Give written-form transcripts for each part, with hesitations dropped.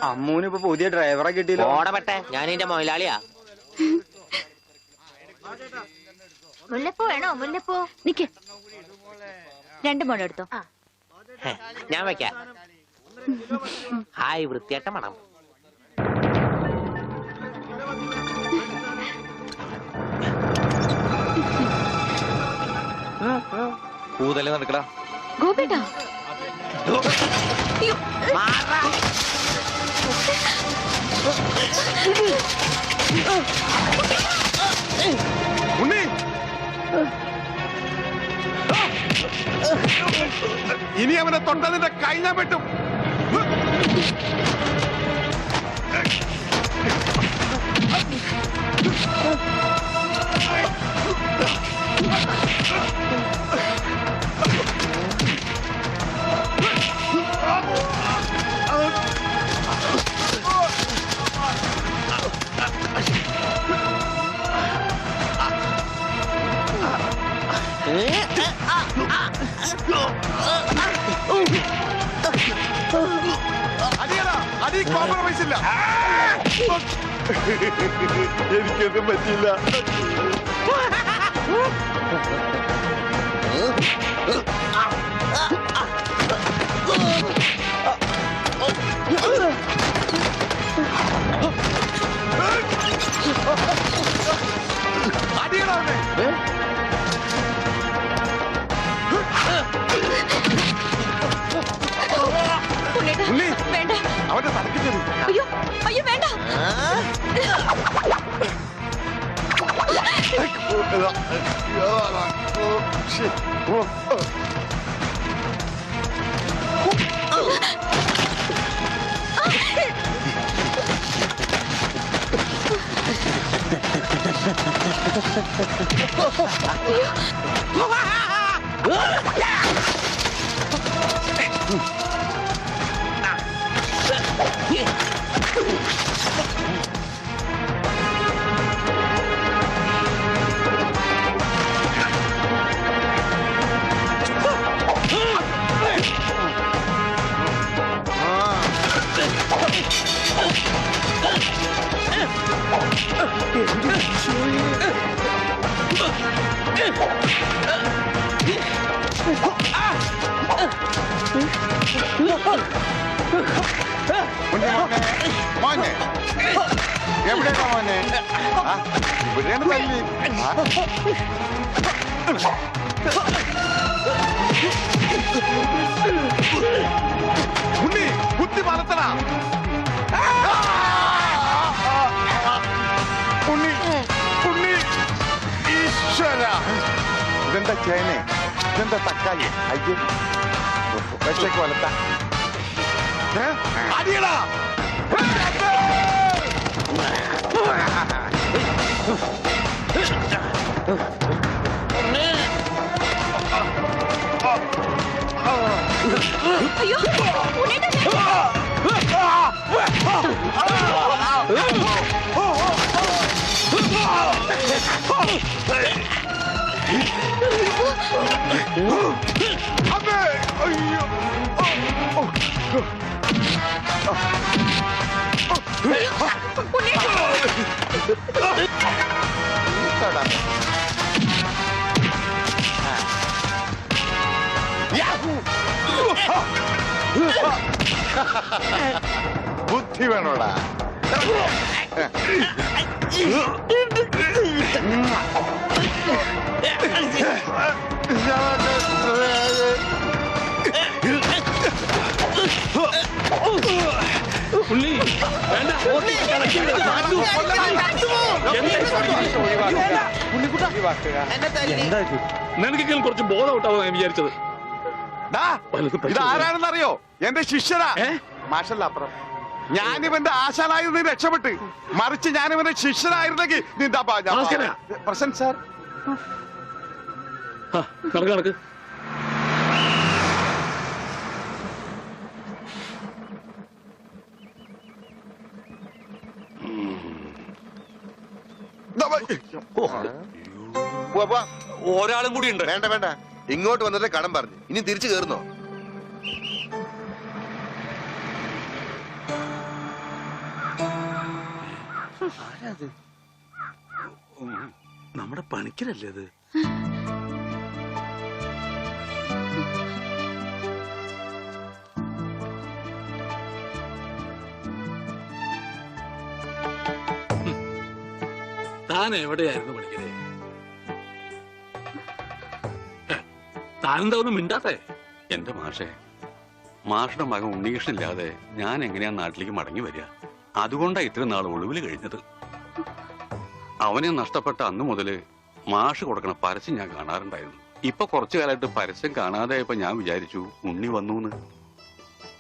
അമ്മൂന് ഇപ്പൊ പുതിയ ഡ്രൈവറെ കിട്ടിയില്ലോ. ഓടപെട്ടെ, ഞാൻ ഇതിന്റെ മൊയിലാളിയാ. മുല്ലപ്പൂ വേണോ? മുല്ലപ്പൂ നിക്ക്, 2 മുഴം എടുത്തോ. ഞാൻ വെക്കാം. ഹായ്, വൃത്തിയായിട്ട മണം. പൂതല്ലേ നടക്കടാ ഗോപിട്ടാ. ഇനി അവനെ തൊട്ടതിന്റെ കൈ ഞാൻ വെട്ടും. അടി കോംപ്രമൈസ് ഇല്ല. എനിക്കൊന്നും പറ്റില്ല. അടിയടാ വേണ്ട, അവന്റെ തലക്കിട്ടു. അയ്യോ അയ്യോ വേണ്ട. മോനെ എവിടെയാണോ മോനെ? ഇവിടെയാണ് തല്ലി. ഉണ്ണി കുത്തി വളർത്തണ. ഉണ്ണി ഉണ്ണി ഈശ്വര. ഇതെന്താ ചേനെ? ഇതെന്താ തക്കാളി? അയ്യോ വെച്ചേക്ക് വളർത്ത. അടിയടാ. അയ്യോ ബുദ്ധി വേണോടാ. നിനക്കെങ്കിലും കുറച്ച് ബോധം ഔട്ടാവും ഞാൻ വിചാരിച്ചത്. ഇതാരാണെന്നറിയോ? എന്റെ ശിഷ്യനാ. മാഷല്ല അപ്പുറം. ഞാനിവന്റെ ആശാനായിരുന്നു രക്ഷപ്പെട്ട്. മറിച്ച് ഞാനിവന്റെ ശിഷ്യനായിരുന്നെങ്കിൽ നിന്റെ പ്രസന്റ് സാർ. നടക്ക് ഒരാളും കൂടി ഉണ്ട്. വേണ്ട വേണ്ട, ഇങ്ങോട്ട് വന്നിട്ട് കടം പറഞ്ഞു. ഇനി തിരിച്ചു കയറുന്നോ? നമ്മുടെ പണിക്കരല്ലേ അത്? താൻ എവിടെയായിരുന്നു പണിക്കരെ? താനെന്താ ഒന്നും മിണ്ടാത്തെ? എന്റെ മാഷെ, മാഷയുടെ മകൻ ഉണ്ണീകൃഷ്ണനില്ലാതെ ഞാൻ എങ്ങനെയാ നാട്ടിലേക്ക് മടങ്ങി വരിക? അതുകൊണ്ടാ ഇത്രയും നാൾ ഒളിവിൽ കഴിഞ്ഞത്. അവനെ നഷ്ടപ്പെട്ട അന്ന് മുതല് മാഷ് കൊടുക്കണ പരസ്യം ഞാൻ കാണാറുണ്ടായിരുന്നു. ഇപ്പൊ കുറച്ചു കാലമായിട്ട് പരസ്യം കാണാതായപ്പോ ഞാൻ വിചാരിച്ചു ഉണ്ണി വന്നു,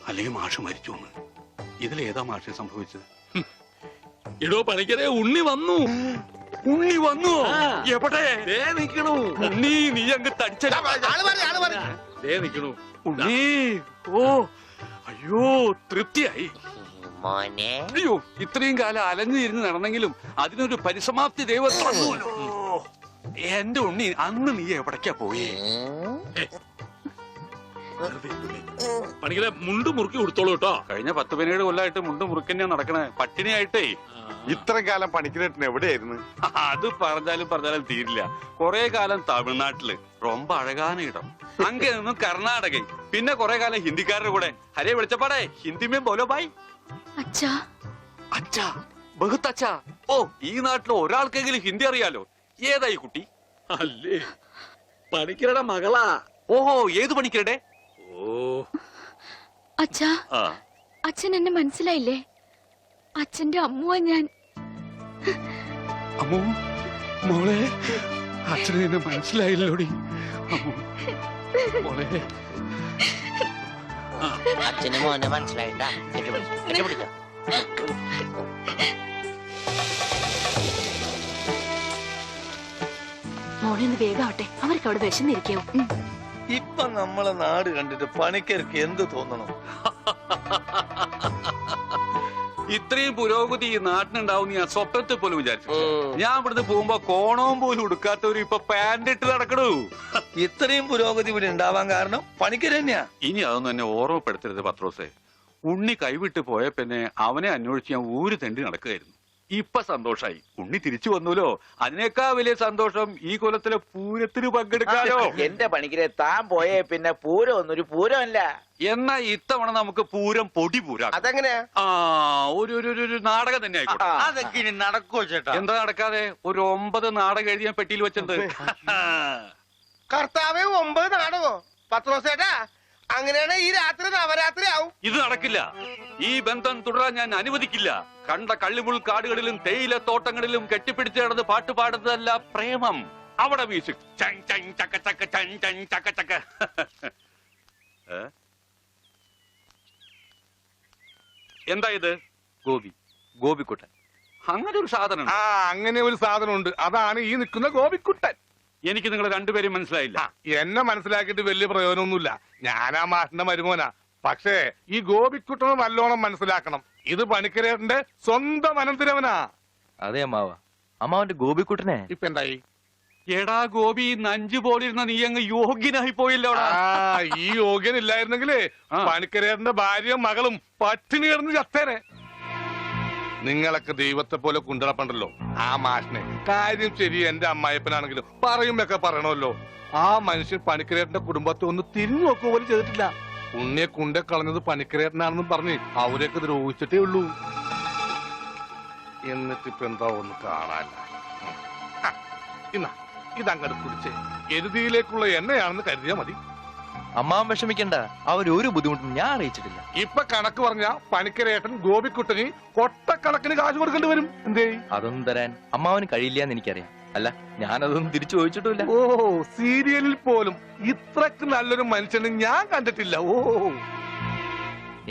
അല്ലെങ്കിൽ മാഷ് മരിച്ചു. ഇതിലേതാ മാഷെ സംഭവിച്ചത്? എടോ പണിക്കരെ, ഉണ്ണി വന്നു. ഉണ്ണി വന്നു? ആ. എവിടെ? ദേ നിക്കണു. ഉണ്ണി, നീ അങ്ങ് തടിച്ച ദേ നിക്കണു. ഉണ്ണി. ഓ അയ്യോ, തൃപ്തിയായി. മോനെ അയ്യോ, ഇത്രയും കാലം അലഞ്ഞിരുന്ന് നടന്നെങ്കിലും അതിനൊരു പരിസമാപ്തി ദൈവം തന്നുവല്ലോ. എന്റെ ഉണ്ണി, അന്ന് നീ എവിടേക്കാ പോയേ? പണിക്കരെ, മുണ്ട് മുറുക്കി കൊടുത്തോളൂ കേട്ടോ. കഴിഞ്ഞ 10-17 കൊല്ലമായിട്ട് മുണ്ട് മുറുക്കന്നെയാ നടക്കണേ, പട്ടിണിയായിട്ടേ. ഇത്രയും കാലം പണിക്കരേട്ടൻ എവിടെയായിരുന്നു? അത് പറഞ്ഞാലും തീരില്ല. കൊറേ കാലം തമിഴ്നാട്ടില് ரொம்ப അഴകാന ഇടം, അങ്ങേ നിന്നും കർണാടക, പിന്നെ കൊറേ കാലം ഹിന്ദിക്കാരുടെ കൂടെ. ഹരേ വിളിച്ചപ്പാടേ, ഹിന്ദിമേ ബോലോ ബായ്. അച്ഛാ, അച്ഛാ, ബഹുത്ത് അച്ഛാ. ഓ, ഈ നാട്ടിൽ ഒരാൾക്കെങ്കിലും ഹിന്ദി അറിയാലോ. ഏതായി കുട്ടി? അല്ലേ, പണിക്കരുടെ മകളാ. ഓഹോ, ഏത് പണിക്കരുടെ? ഓ, അച്ഛാ, ആ, അച്ഛൻ എന്നെ മനസ്സിലായില്ലേ? അച്ഛന്റെ അമ്മുവാ ഞാൻ. അമ്മോ, മോളെ, അച്ഛനെ എന്നെ മനസ്സിലായില്ലോടി. അമ്മോ, മോളെ. അച്ഛന് മോനെ മനസ്സിലായിട്ടാ. പിടിച്ചോ. മോളെ ഒന്ന് വേഗാവട്ടെ, അവർക്ക് അവിടെ വിശന്നിരിക്കാവും. ഇപ്പൊ നമ്മളെ നാട് കണ്ടിട്ട് പണിക്കർക്ക് എന്ത് തോന്നണം? ഇത്രയും പുരോഗതി ഈ നാട്ടിനുണ്ടാവും ഞാൻ സ്വപ്നത്തിൽ പോലും വിചാരിച്ചു. ഞാൻ ഇവിടുന്ന് പോകുമ്പോ കോണവും പോലും ഉടുക്കാത്തവര് ഇപ്പൊ പാന്റ് ഇട്ട് നടക്കണു. ഇത്രയും പുരോഗതി ഇവിടെ ഉണ്ടാവാൻ കാരണം പണിക്കര് തന്നെയാ. ഇനി അതൊന്നും എന്നെ ഓർമ്മപ്പെടുത്തരുത് പത്രോസേ. ഉണ്ണി കൈവിട്ട് പോയ പിന്നെ അവനെ അന്വേഷിച്ച് ഞാൻ ഊര് തെണ്ടി നടക്കുകയായിരുന്നു. ഇപ്പൊ സന്തോഷായി, ഉണ്ണി തിരിച്ചു വന്നൂലോ. അതിനേക്കാൾ വലിയ സന്തോഷം ഈ കൊല്ലത്തിലെ പൂരത്തിന് പങ്കെടുക്കാലോ. എന്റെ പണിക്കരെ, താൻ പോയേ പിന്നെ പൂരം ഒന്നൊരു പൂരമല്ല. എന്നാ ഇത്തവണ നമുക്ക് പൂരം പൊടി പൂരാം. അതെങ്ങനെയാ? ആ, ഒരു നാടകം തന്നെ ആയിക്കോട്ടെ. അതൊക്കെ ഇനി നടക്കുവോ ചേട്ടാ? എന്താ നടക്കാതെ? ഒരു 9 നാടകം എഴുതി ഞാൻ പെട്ടിയിൽ വെച്ചത്. കർത്താവേ, 9 നാടകോ? പത്രോസേട്ടാ, അങ്ങനെയാണ് ഈ രാത്രി നവരാത്രി ആവും. ഇത് നടക്കില്ല. ഈ ബന്ധം തുടരാൻ ഞാൻ അനുവദിക്കില്ല. കണ്ട കള്ളിമുൾ കാടുകളിലും തേയില തോട്ടങ്ങളിലും കെട്ടിപ്പിടിച്ച് കിടന്ന് പാട്ട് പാടുന്നതല്ല പ്രേമം. അവിടെ മ്യൂസിക് ചക്ക ചക്ക ചക്ക ചക്ക. എന്താ ഇത്? ഗോപിക്കുട്ടൻ. അങ്ങനെ ഒരു സാധനം. ആ, അങ്ങനെ ഒരു സാധനമുണ്ട്. അതാണ് ഈ നിൽക്കുന്ന ഗോപിക്കുട്ടൻ. എനിക്ക് നിങ്ങൾ രണ്ടുപേരും മനസ്സിലായില്ല. എന്നെ മനസ്സിലാക്കിയിട്ട് വലിയ പ്രയോജനമൊന്നുമില്ല. ഞാനാ മാഷിന്റെ മരുമോനാ. പക്ഷേ ഈ ഗോപിക്കുട്ടനെ നല്ലോണം മനസ്സിലാക്കണം. ഇത് പണിക്കരേട്ടന്റെ സ്വന്തം അനന്തരവനാ. അതെ അമ്മാവ, അമ്മാവന്റെ ഗോപിക്കുട്ടനെ ഇപ്പൊ എന്തായി? എടാ ഗോപി, നഞ്ചു പോലിരുന്ന നീ അങ്ങ് യോഗ്യനായി പോയില്ലോടാ. ഈ യോഗ്യൻ ഇല്ലായിരുന്നെങ്കിലേ പണിക്കരേട്ടന്റെ ഭാര്യയും മകളും പട്ടിണി കിടന്ന് ചത്തേനെ. നിങ്ങളൊക്കെ ദൈവത്തെ പോലെ കുണ്ടളപ്പണ്ടല്ലോ ആ മാഷിനെ. കാര്യം ശരി, എന്റെ അമ്മായപ്പനാണെങ്കിലും പറയുമ്പൊക്കെ പറയണമല്ലോ. ആ മനുഷ്യൻ പണിക്കരേട്ടന്റെ കുടുംബത്തെ ഒന്ന് തിരിഞ്ഞു നോക്കുക പോലും ചെയ്തിട്ടില്ല. ഉണ്ണിയെ കുണ്ടെ കളഞ്ഞത് പണിക്കരേട്ടനാണെന്നും പറഞ്ഞ് അവരെയൊക്കെ ദ്രോഹിച്ചിട്ടേ ഉള്ളൂ. എന്നിട്ടിപ്പോ എന്താ ഒന്ന് കാണാല്ല. ഇതങ്ങട് കുടിച്ചേ. എരുതിയിലേക്കുള്ള എണ്ണയാണെന്ന് കരുതിയാ മതി. അമ്മാവൻ വിഷമിക്കണ്ട, അവരൊരു ബുദ്ധിമുട്ടും ഞാൻ അറിയിച്ചിട്ടില്ല. ഇപ്പൊ കണക്ക് പറഞ്ഞ പണിക്കരേട്ടൻ ഗോപിക്കുട്ടന് കൊട്ടക്കണക്കിന് കാശ് കൊടുക്കേണ്ടി വരും. എന്തേ? അതൊന്നും തരാൻ അമ്മാവന് കഴിയില്ല എന്ന് എനിക്കറിയാം. അല്ല, ഞാനതൊന്നും തിരിച്ചു ചോദിച്ചിട്ടില്ല. ഓ, സീരിയലിൽ പോലും ഇത്രക്ക് നല്ലൊരു മനുഷ്യനെ ഞാൻ കണ്ടിട്ടില്ല. ഓ,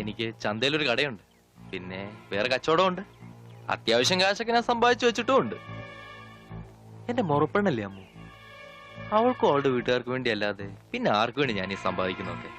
എനിക്ക് ചന്തയിലൊരു കടയുണ്ട്, പിന്നെ വേറെ കച്ചവടമുണ്ട്. അത്യാവശ്യം കാശൊക്കെ ഞാൻ സമ്പാദിച്ചു വെച്ചിട്ടും ഉണ്ട്. എന്റെ മുറപ്പെണ്ണല്ലേ അമ്മു, അവൾക്കും അവളുടെ വീട്ടുകാർക്ക് വേണ്ടി അല്ലാതെ പിന്നെ ആർക്കു വേണ്ടി ഞാൻ ഈ സമ്പാദിക്കുന്നൊക്കെ.